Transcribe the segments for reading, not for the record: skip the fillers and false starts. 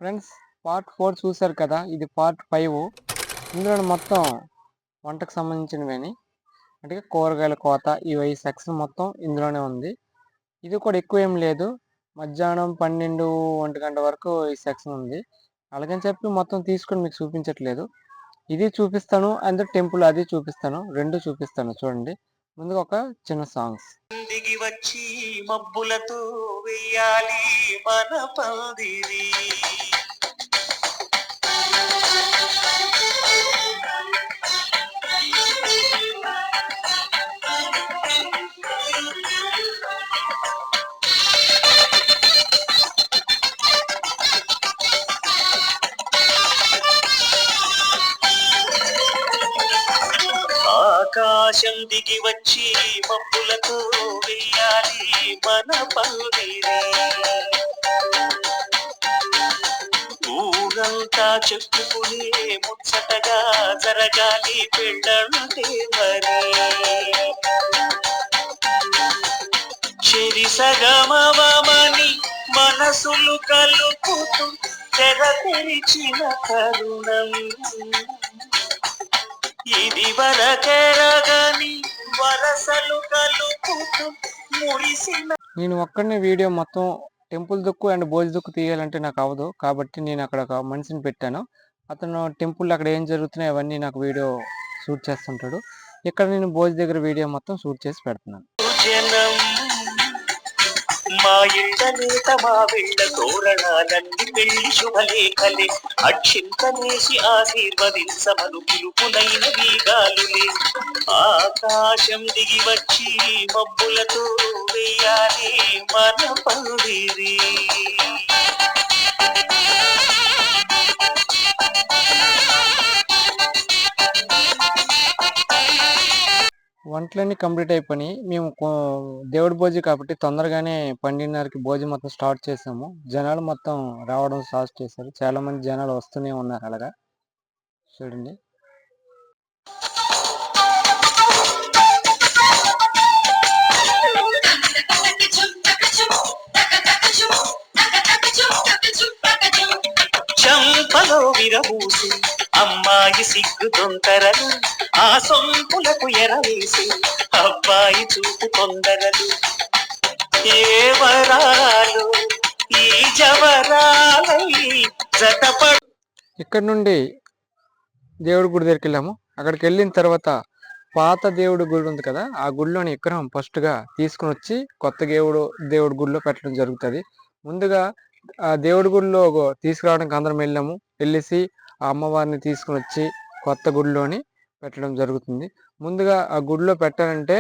Friends, part 4 చూశారు కదా. ఇది పార్ట్ 5. ఇందులో మొత్తం వంటకు సంబంధించినవేని, అంటే కూరగాయల కోత ఈ సెక్షన్ మొత్తం ఇందులోనే ఉంది. ఇది కూడా ఎక్కువ ఏం లేదు. మధ్యాహ్నం 12, 1 గంట వరకు ఈ సెక్షన్ ఉంది. అలాగని చెప్పి మొత్తం తీసుకొని మీకు చూపించట్లేదు. ఇది చూపిస్తాను, అండ్ టెంపుల్ అది చూపిస్తాను, రెండు చూపిస్తాను. చూడండి. ముందుగా ఒక చిన్న సాంగ్స్. దిగి వచ్చి మబ్బులతో వెయ్యాలి మన పందిరి. ఆకాశం దిగి వచ్చి మబ్బులతో వెయ్యాలి మన పందిరి. ఊరంతా చెప్పుకునే ముచ్చటగా జరగాలి పెళ్ళంటే మరి. చెరి సగమవమని మనసులు కలుపుతూ తెర తెరిచిన కరుణం ఇది వరకెరగని వరసలు కలుపుతూ మురిసిన. నేను ఒక్కడనే వీడియో మొత్తం టెంపుల్ దుక్కు అండ్ భోజ దుక్కు తీయాలంటే నాకు అవ్వదు, కాబట్టి నేను అక్కడ ఒక మనిషిని పెట్టాను. అతను టెంపుల్ అక్కడ ఏం జరుగుతున్నాయి అవన్నీ నాకు వీడియో షూట్ చేస్తుంటాడు. ఇక్కడ నేను భోజ దగ్గర వీడియో మొత్తం షూట్ చేసి పెడుతున్నాను. మా ఇళ్ళ నేత మా వీళ్ళ తోరణాలన్నీ పెళ్లి శుభలేఖలే. అక్షింతనేసి ఆశీర్వదించమను పిలుపునైన వీగాలులే. ఆకాశం దిగి వచ్చి మబ్బులతో వేయాలి మన పందిరి. వంటలన్నీ కంప్లీట్ అయిపోయి మేము దేవుడి భోజి కాబట్టి తొందరగానే 12:30కి భోజి మొత్తం స్టార్ట్ చేసాము. జనాలు మొత్తం రావడం స్టార్ట్ చేశారు. చాలా మంది జనాలు వస్తూనే ఉన్నారు. అలాగా చూడండి. చంపలో విరబూసి అమ్మాయి సిగ్గు తొందరలు, ఆ సొంపులకు ఎరవేసి అబ్బాయి చూపు తొందరలు. ఏ వరాలు ఈ జవరాలై జతపడు. ఇక్కడ నుండి దేవుడి గుడి దగ్గరికి వెళ్ళాము. అక్కడికి వెళ్ళిన తర్వాత పాత దేవుడి గుడి ఉంది కదా, ఆ గుడిలోని విగ్రహం ఫస్ట్గా తీసుకుని వచ్చి కొత్త దేవుడి గుడిలో పెట్టడం జరుగుతుంది. ముందుగా ఆ దేవుడి గుడిలో తీసుకురావడానికి అందరం వెళ్ళేసి ఆ అమ్మవారిని తీసుకుని వచ్చి కొత్త గుడిలోని పెట్టడం జరుగుతుంది. ముందుగా ఆ గుడిలో పెట్టాలంటే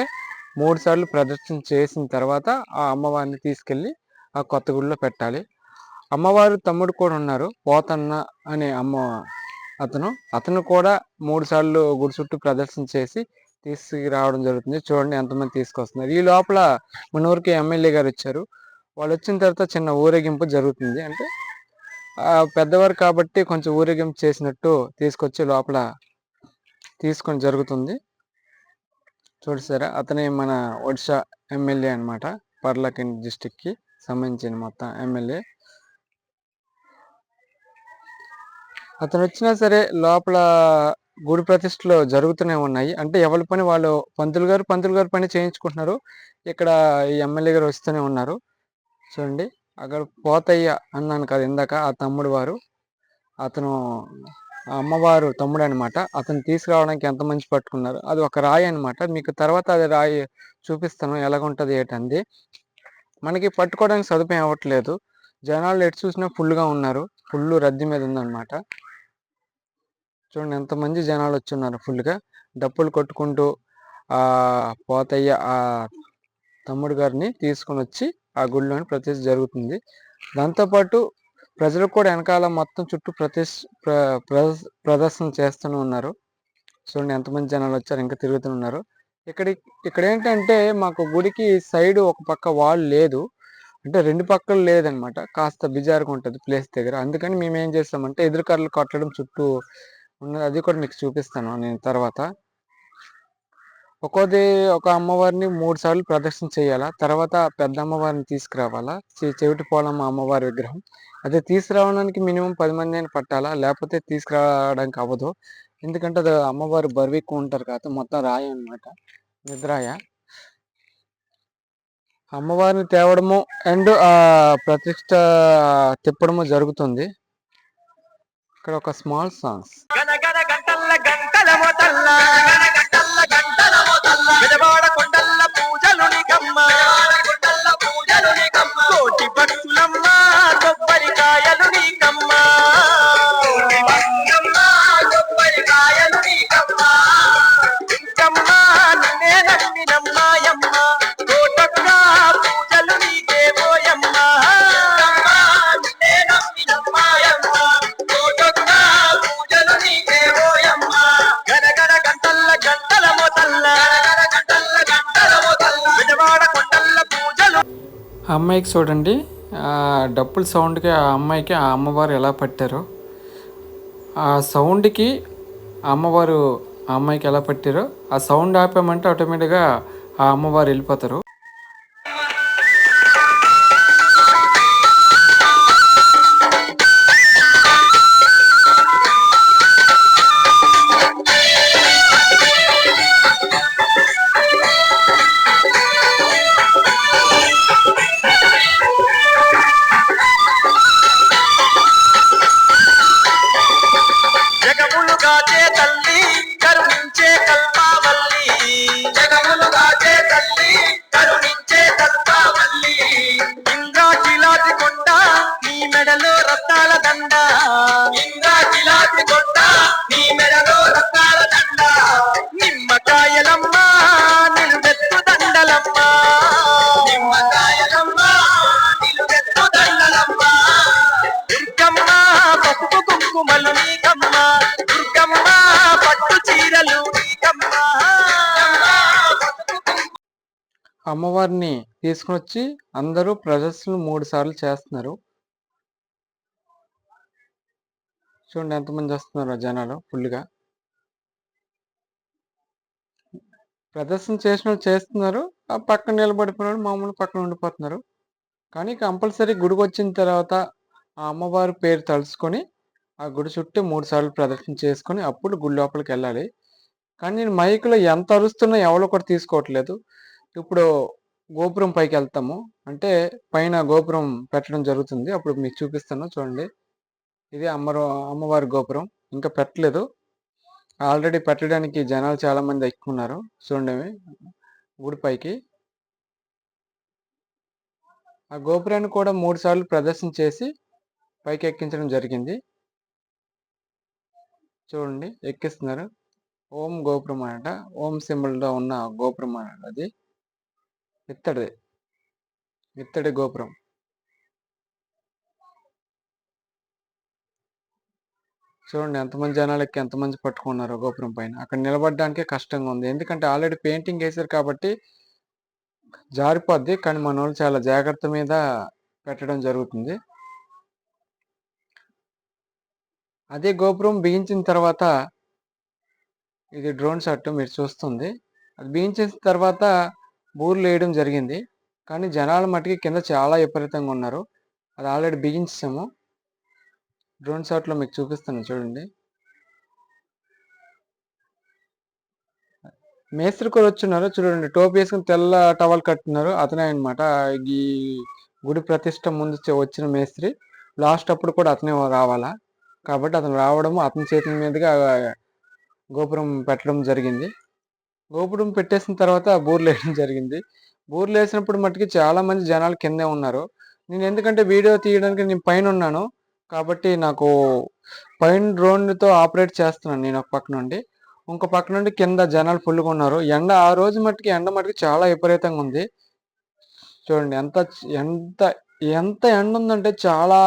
3 సార్లు ప్రదక్షిణ చేసిన తర్వాత ఆ అమ్మవారిని తీసుకెళ్ళి ఆ కొత్త గుడిలో పెట్టాలి. అమ్మవారు తమ్ముడు కూడా ఉన్నారు, పోతన్న అనే అతను కూడా 3 సార్లు గుడి చుట్టూ ప్రదర్శన చేసి తీసుకురావడం జరుగుతుంది. చూడండి ఎంతమంది తీసుకొస్తున్నారు. ఈ లోపల మన ఊరికి ఎమ్మెల్యే గారు వచ్చారు. వాళ్ళు వచ్చిన తర్వాత చిన్న ఊరేగింపు జరుగుతుంది. అంటే పెద్దవారు కాబట్టి కొంచెం ఊరేగింపు చేసినట్టు తీసుకొచ్చి లోపల తీసుకొని జరుగుతుంది. చూసారా, అతనే మన ఒడిశా ఎమ్మెల్యే అనమాట. పర్లాకిన్ డిస్టిక్కి సంబంధించిన మొత్తం ఎమ్మెల్యే. అతను వచ్చినా సరే లోపల గుడి ప్రతిష్టలు జరుగుతూనే ఉన్నాయి. అంటే ఎవరి పని వాళ్ళు పంతులు గారు పని చేయించుకుంటున్నారు. ఇక్కడ ఈ ఎమ్మెల్యే గారు వస్తూనే ఉన్నారు. చూడండి, అక్కడ పోతయ్య అన్నాను కదా ఇందాక, ఆ తమ్ముడు వారు, అతను అమ్మవారు తమ్ముడు అనమాట. అతను తీసుకురావడానికి ఎంత మంచి పట్టుకున్నారు. అది ఒక రాయి అనమాట. మీకు తర్వాత అది రాయి చూపిస్తాను ఎలాగుంటుంది ఏంటంది. మనకి పట్టుకోవడానికి సదుపాయం అవ్వట్లేదు. జనాలు ఎటు చూసినా ఫుల్గా ఉన్నారు. ఫుల్ రద్దీ మీద ఉందన్నమాట. చూడండి ఎంతమంది జనాలు వచ్చున్నారు. ఫుల్గా డప్పులు కొట్టుకుంటూ ఆ పోతయ్య ఆ తమ్ముడు గారిని తీసుకొని వచ్చి ఆ గుడిలోని ప్రతిష్ఠ జరుగుతుంది. దాంతోపాటు ప్రజలు కూడా వెనకాల మొత్తం చుట్టూ ప్రదర్శన చేస్తూనే ఉన్నారు. చూడండి ఎంతమంది జనాలు వచ్చారు, ఇంకా తిరుగుతున్నారు. ఇక్కడ ఏంటంటే మాకు గుడికి సైడ్ ఒక పక్క వాల్ లేదు, అంటే 2 పక్కలు లేదనమాట. కాస్త బిజారుగా ఉంటుంది ప్లేస్ దగ్గర. అందుకని మేము ఏం చేస్తామంటే ఎదురుకర్రలు కట్టడం చుట్టూ ఉన్నది. అది కూడా మీకు చూపిస్తాను నేను తర్వాత. ఒక్కోది ఒక అమ్మవారిని 3 సార్లు ప్రదక్షిణ చేయాలా. తర్వాత పెద్ద అమ్మవారిని తీసుకురావాలా. చెవిటి పోలమ్మ అమ్మవారి విగ్రహం. అదే తీసుకురావడానికి మినిమం 10 మందైనా పట్టాలా. లేకపోతే తీసుకురావడానికి అవ్వదు. ఎందుకంటే అది అమ్మవారు బరువెక్కువ ఉంటారు కాబట్టి మొత్తం రాయి అనమాట. నిద్రాయ. అమ్మవారిని తేవడము అండ్ ప్రతిష్ట తిప్పడము జరుగుతుంది. ఇక్కడ ఒక స్మాల్ సాంగ్స్. గనగన గంటల్ల గంటల మొదల్ల గంటల్ల గంటల మొదల్ల విజయవాడ కొండల్ల పూజలు నీకమ్మ కోటి భక్తులమ్మ కొబ్బరికాయలు నీకమ్మ కొబ్బరికాయలు నీకమ్మ ఇంకమ్మ నిన్నే నమ్మినమ్మాయమ్మ కోటొక్క పూజలు నీకే పోయమ్మ నిన్నే నమ్మినమ్మాయమ్మ కోటొక్క పూజలు నీకే పోయమ్మ గనగన గంటల్ల గంటల మొదల్ల గంటల్ల మొదల్ల విజయవాడ కొండల్ల పూజలు. ఆ అమ్మాయికి చూడండి డప్పుల సౌండ్కి ఆ అమ్మాయికి ఆ అమ్మవారు ఎలా పట్టారో, ఆ సౌండ్కి ఆ అమ్మవారు ఆ అమ్మాయికి ఎలా పట్టారో, ఆ సౌండ్ ఆపామంటే ఆటోమేటిక్గా ఆ అమ్మవారు వెళ్ళిపోతారు. జగములు గాచే తల్లి కరుణించే కల్పావల్లి జగములు గాచే తల్లి కరుణించే కల్పావల్లి ఇంద్రాకిలాది కొండ నీ మెడలో రత్నాల దండ ఇంద్రాకిలాది కొండ నీ మెడలో రత్నాల దండ నిమ్మకాయలమ్మ నిలువెత్తు దండలమ్మ నిమ్మకాయలమ్మ నిలువెత్తు దండలమ్మ దుర్గమ్మ పసుపు కుంకుమలు నీకమ్మ దుర్గమ్మ పట్టు చీరలు నీకమ్మ. అమ్మవారిని తీసుకుని వచ్చి అందరూ ప్రదర్శనలు 3 సార్లు చేస్తున్నారు. చూడండి ఎంతమంది వస్తున్నారో జనాలు ఫుల్గా. ప్రదర్శన చేసిన వాళ్ళు చేస్తున్నారు, ఆ పక్కన నిలబడిపోయినాడు మామూలు పక్కన ఉండిపోతున్నారు. కానీ కంపల్సరీ గుడికి వచ్చిన తర్వాత ఆ అమ్మవారి పేరు తలుచుకొని ఆ గుడి చుట్టూ 3 సార్లు ప్రదర్శన చేసుకొని అప్పుడు గుడి లోపలికి వెళ్ళాలి. కానీ నేను మైక్లో ఎంత అరుస్తున్నా ఎవరు కూడా తీసుకోవట్లేదు. ఇప్పుడు గోపురం పైకి వెళ్తాము, అంటే పైన గోపురం పెట్టడం జరుగుతుంది. అప్పుడు మీకు చూపిస్తాను చూడండి. ఇది అమ్మవారి గోపురం ఇంకా పెట్టలేదు. ఆల్రెడీ పెట్టడానికి జనాలు చాలా మంది ఎక్కున్నారు. చూడండి గుడి పైకి. ఆ గోపురాన్ని కూడా 3 సార్లు ప్రదర్శన చేసి పైకి ఎక్కించడం జరిగింది. చూడండి ఎక్కిస్తున్నారు. ఓం గోపురం అనట, ఓం సింబల్తో ఉన్న గోపురం అనట. అది ఇత్తడి గోపురం. చూడండి ఎంతమంది జనాలకి ఎంతమంది పట్టుకున్నారు గోపురం పైన. అక్కడ నిలబడడానికే కష్టంగా ఉంది, ఎందుకంటే ఆల్రెడీ పెయింటింగ్ వేసారు కాబట్టి జారిపోద్ది. కానీ మన వాళ్ళు చాలా జాగ్రత్త మీద పెట్టడం జరుగుతుంది. అదే గోపురం బిగించిన తర్వాత, ఇది డ్రోన్ షాట్ మీరు చూస్తుంది, అది బిగించిన తర్వాత బూర్లు వేయడం జరిగింది. కానీ జనాల మట్టుకి కింద చాలా విపరీతంగా ఉన్నారు. అది ఆల్రెడీ బిగించాము. డ్రోన్ షాట్లో మీకు చూపిస్తాను చూడండి. మేస్త్రి కూడా వచ్చున్నారు చూడండి, టోపీ వేసుకుని తెల్ల టవల్ కట్టున్నారు. అతనే అనమాట ఈ గుడి ప్రతిష్ట ముందు వచ్చిన మేస్త్రి. లాస్ట్ అప్పుడు కూడా అతనే రావాలా కాబట్టి అతను రావడము, అతని చేతుల మీదుగా గోపురం పెట్టడం జరిగింది. గోపురం పెట్టేసిన తర్వాత బూర్లు వేయడం జరిగింది. బూర్లు వేసినప్పుడు మట్టుకి చాలా మంది జనాలు కిందే ఉన్నారు. నేను ఎందుకంటే వీడియో తీయడానికి నేను పైన ఉన్నాను కాబట్టి నాకు పైన డ్రోన్తో ఆపరేట్ చేస్తున్నాను నేను ఒక పక్క నుండి. ఇంకో పక్క నుండి కింద జనాలు ఫుల్గా ఉన్నారు. ఎండ ఆ రోజు మట్టుకి ఎండ మట్టుకి చాలా విపరీతంగా ఉంది. చూడండి ఎంత ఎంత ఎంత ఎండ ఉందంటే చాలా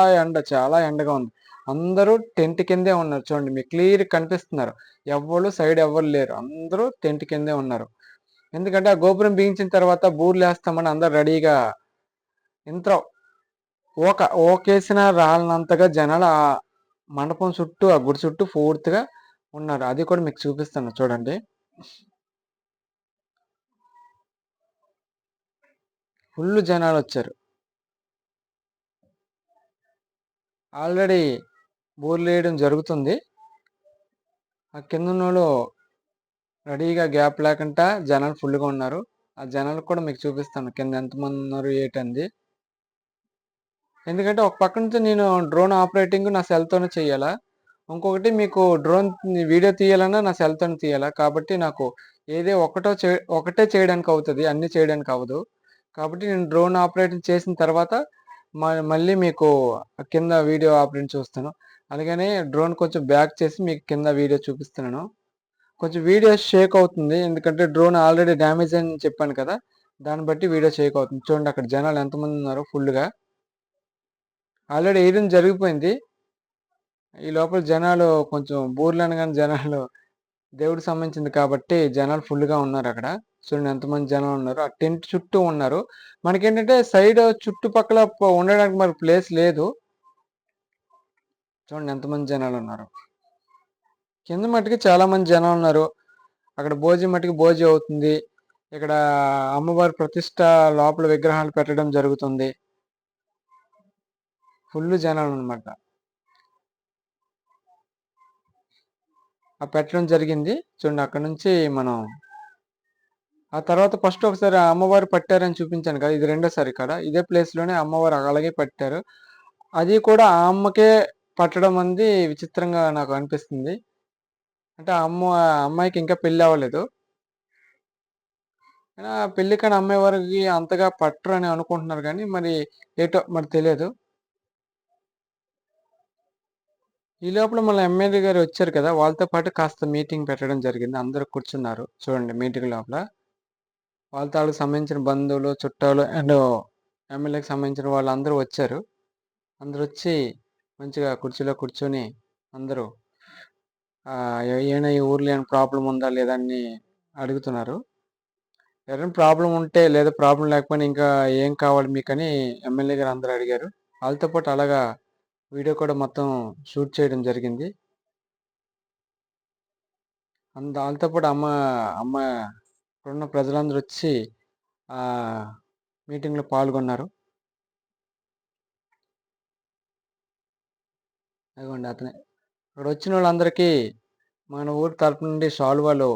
ఎండగా ఉంది. అందరూ టెంట్ కిందే ఉన్నారు. చూడండి మీకు క్లియర్ కనిపిస్తున్నారు. ఎవ్వరు సైడ్ ఎవ్వరు లేరు, అందరూ టెంట్ కిందే ఉన్నారు. ఎందుకంటే ఆ గోపురం బిగించిన తర్వాత బూర్లు వేస్తామని అందరు రెడీగా ఇంత ఓకేసిన రాలనంతగా జనాలు ఆ మండపం చుట్టూ ఆ గుడి చుట్టూ పూర్తిగా ఉన్నారు. అది కూడా మీకు చూపిస్తాను చూడండి. ఫుల్ జనాలు వచ్చారు. ఆల్రెడీ బోర్లేయడం జరుగుతుంది. ఆ కిందున్నోళ్ళు రెడీగా గ్యాప్ లేకుండా జనాలు ఫుల్గా ఉన్నారు. ఆ జనాలు కూడా మీకు చూపిస్తాను కింద ఎంతమంది ఉన్నారు ఏంటంది. ఎందుకంటే ఒక పక్క నుంచి నేను డ్రోన్ ఆపరేటింగ్ నా సెల్తోనే చేయాలా, ఇంకొకటి మీకు డ్రోన్ వీడియో తీయాలన్నా నా సెల్తోనే తీయాలా. కాబట్టి నాకు ఏదే ఒకటే చేయడానికి అవుతుంది, అన్ని చేయడానికి అవ్వదు. కాబట్టి నేను డ్రోన్ ఆపరేటింగ్ చేసిన తర్వాత మళ్ళీ మీకు కింద వీడియో ఆపరేటింగ్ చూస్తాను. అలాగనే డ్రోన్ కొంచెం బ్యాక్ చేసి మీకు కింద వీడియో చూపిస్తున్నాను. కొంచెం వీడియో షేక్ అవుతుంది, ఎందుకంటే డ్రోన్ ఆల్రెడీ డ్యామేజ్ అని చెప్పాను కదా, దాన్ని బట్టి వీడియో షేక్ అవుతుంది. చూడండి అక్కడ జనాలు ఎంతమంది ఉన్నారు ఫుల్గా. ఆల్రెడీ వేయడం జరిగిపోయింది. ఈ లోపల జనాలు కొంచెం బూర్లు అనగానే జనాలు దేవుడికి సంబంధించింది కాబట్టి జనాలు ఫుల్గా ఉన్నారు అక్కడ. చూడండి ఎంతమంది జనాలు ఉన్నారు. ఆ టెంట్ చుట్టూ ఉన్నారు. మనకేంటంటే సైడ్ చుట్టుపక్కల ఉండడానికి మరి ప్లేస్ లేదు. చూడండి ఎంతమంది జనాలు ఉన్నారు. కింద మట్టుకి చాలా మంది జనాలు ఉన్నారు. అక్కడ భోజి మట్టుకి భోజి అవుతుంది. ఇక్కడ అమ్మవారి ప్రతిష్ట లోపల విగ్రహాలు పెట్టడం జరుగుతుంది. ఫుల్ జనాలు అనమాట. ఆ పెట్టడం జరిగింది. చూడండి అక్కడ నుంచి మనం ఆ తర్వాత ఫస్ట్ ఒకసారి ఆ అమ్మవారు పట్టారని చూపించాను కదా, ఇది రెండోసారి కాడ ఇదే ప్లేస్లోనే అమ్మవారు అలాగే పట్టారు. అది కూడా ఆ అమ్మకే పట్టడం అనేది విచిత్రంగా నాకు అనిపిస్తుంది. అంటే ఆ అమ్మాయికి ఇంకా పెళ్ళి అవ్వలేదు. పెళ్లి కాని అమ్మాయి వారికి అంతగా పట్టరు అని అనుకుంటున్నారు, కానీ మరి ఏటో మరి తెలియదు. ఈ లోపల మన ఎమ్మెల్యే గారు వచ్చారు కదా, వాళ్ళతో పాటు కాస్త మీటింగ్ పెట్టడం జరిగింది. అందరూ కూర్చున్నారు చూడండి మీటింగ్ లోపల. వాళ్ళకి సంబంధించిన బంధువులు చుట్టాలు అండ్ ఎమ్మెల్యేకి సంబంధించిన వాళ్ళందరూ వచ్చారు. అందరూ వచ్చి మంచిగా కుర్చీలో కూర్చొని అందరూ ఏమైనా ఈ ఊర్లో ఏమైనా ప్రాబ్లం ఉందా లేదా అని అడుగుతున్నారు. ఎవరైనా ప్రాబ్లం ఉంటే లేదా ప్రాబ్లం లేకపోయినా ఇంకా ఏం కావాలి మీకని ఎమ్మెల్యే గారు అందరూ అడిగారు. వాళ్ళతో పాటు అలాగా వీడియో కూడా మొత్తం షూట్ చేయడం జరిగింది. వాళ్ళతో పాటు అమ్మ అమ్మ ఇక్కడున్న ప్రజలందరూ వచ్చి ఆ మీటింగ్లో పాల్గొన్నారు. అదిగోండి అతనే. ఇక్కడ వచ్చిన వాళ్ళందరికీ మన ఊరు తరపు నుండి శాలువాలు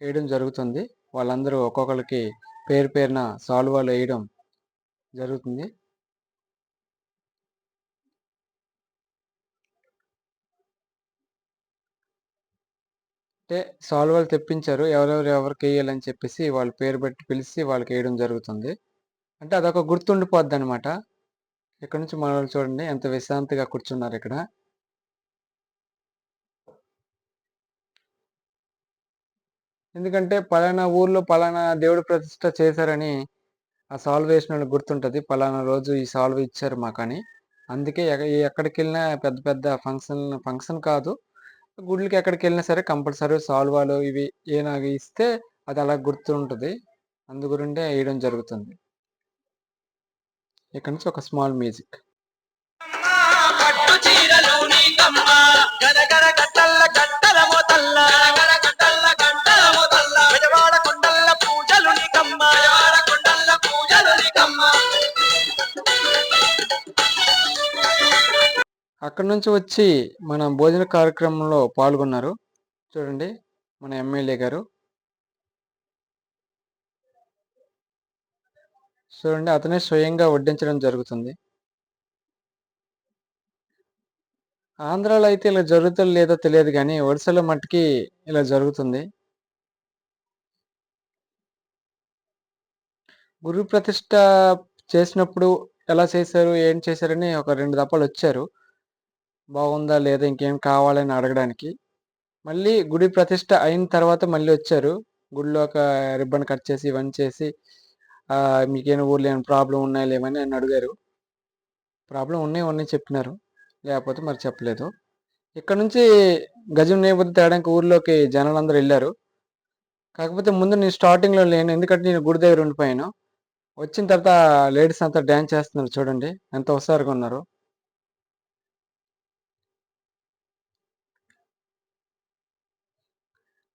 వేయడం జరుగుతుంది. వాళ్ళందరూ ఒక్కొక్కరికి పేరు పేరున శాలువాలు వేయడం జరుగుతుంది. అంటే శాలువాలు తెప్పించారు, ఎవరికి వేయాలని చెప్పేసి వాళ్ళ పేరు బట్టి పిలిచి వాళ్ళకి వేయడం జరుగుతుంది. అంటే అదొక గుర్తుండిపోద్ది అనమాట. ఇక్కడ నుంచి మన వాళ్ళు చూడండి ఎంత విశ్రాంతిగా కూర్చున్నారు ఇక్కడ. ఎందుకంటే పలానా ఊర్లో పలానా దేవుడి ప్రతిష్ట చేశారని ఆ సాల్వ్ వేసిన వాళ్ళకి గుర్తుంటుంది, పలానా రోజు ఈ సాల్వ్ ఇచ్చారు మాకని. అందుకే ఎక్కడికి వెళ్ళినా పెద్ద పెద్ద ఫంక్షన్ కాదు, గుడ్లకి ఎక్కడికి వెళ్ళినా సరే కంపల్సరీ సాల్వాలు ఇవి ఏనాగా ఇస్తే అది అలా గుర్తుంటుంది. అందు గురింటే వేయడం జరుగుతుంది. ఇక్కడ నుంచి ఒక స్మాల్ మ్యూజిక్. పట్టు చీరలు నీకమ్మ గరగర గట్టల్ల గట్టల మోతల్ల గరగర గట్టల్ల గట్టల మోతల్ల విజవాడ కొండల్ల పూజలు నీకమ్మ విజవాడ కొండల్ల పూజలు నీకమ్మ. అక్కడ నుంచి వచ్చి మన భోజన కార్యక్రమంలో పాల్గొన్నారు. చూడండి మన ఎమ్మెల్యే గారు. చూడండి అతనే స్వయంగా వడ్డించడం జరుగుతుంది. ఆంధ్రాలో అయితే ఇలా జరుగుతుందో లేదో తెలియదు, కానీ ఒడిశాలో మట్టుకి ఇలా జరుగుతుంది. గురు ప్రతిష్ట చేసినప్పుడు ఎలా చేశారు ఏం చేశారని ఒక 2 దఫాలు వచ్చారు. బాగుందా లేదా ఇంకేం కావాలని అడగడానికి. మళ్ళీ గుడి ప్రతిష్ట అయిన తర్వాత మళ్ళీ వచ్చారు. గుడిలో ఒక రిబ్బన్ కట్ చేసి ఇవన్నీ చేసి మీకేమైనా ఊర్లో ఏమైనా ప్రాబ్లం ఉన్నాయా లేవని నన్ను అడిగారు. ప్రాబ్లం ఉన్నాయి చెప్పినారు, లేకపోతే మరి చెప్పలేదు. ఇక్కడ నుంచి గజం నేపథ్యం తేడానికి ఊర్లోకి జనాలందరూ వెళ్ళారు. కాకపోతే ముందు నేను స్టార్టింగ్లో లేను, ఎందుకంటే నేను గుడి దగ్గర ఉండిపోయాను. వచ్చిన తర్వాత లేడీస్ అంతా డ్యాన్స్ చేస్తున్నారు చూడండి ఎంత హుషారుగా ఉన్నారు.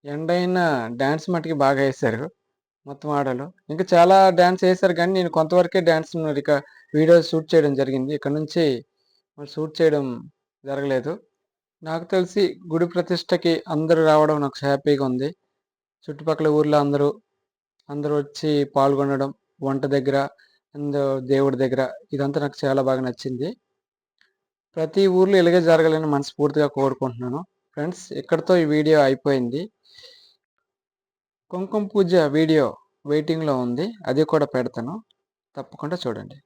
ఎండైనా డ్యాన్స్ మట్టుకి బాగా వేశారు. మొత్తం ఆడాలు. ఇంకా చాలా డ్యాన్స్ వేశారు కానీ నేను కొంతవరకే డ్యాన్స్ ఇక వీడియో షూట్ చేయడం జరిగింది. ఇక్కడ నుంచి షూట్ చేయడం జరగలేదు. నాకు తెలిసి గుడి ప్రతిష్టకి అందరూ రావడం నాకు హ్యాపీగా ఉంది. చుట్టుపక్కల ఊర్లో అందరూ వచ్చి పాల్గొనడం, వంట దగ్గర అండ్ దేవుడి దగ్గర ఇదంతా నాకు చాలా బాగా నచ్చింది. ప్రతి ఊర్లో ఇలాగే జరగాలని మనస్ఫూర్తిగా కోరుకుంటున్నాను. ఫ్రెండ్స్, ఇక్కడితో ఈ వీడియో అయిపోయింది. కుంకుమ పూజ వీడియో వెయిటింగ్లో ఉంది, అది కూడా పెడతాను, తప్పకుండా చూడండి.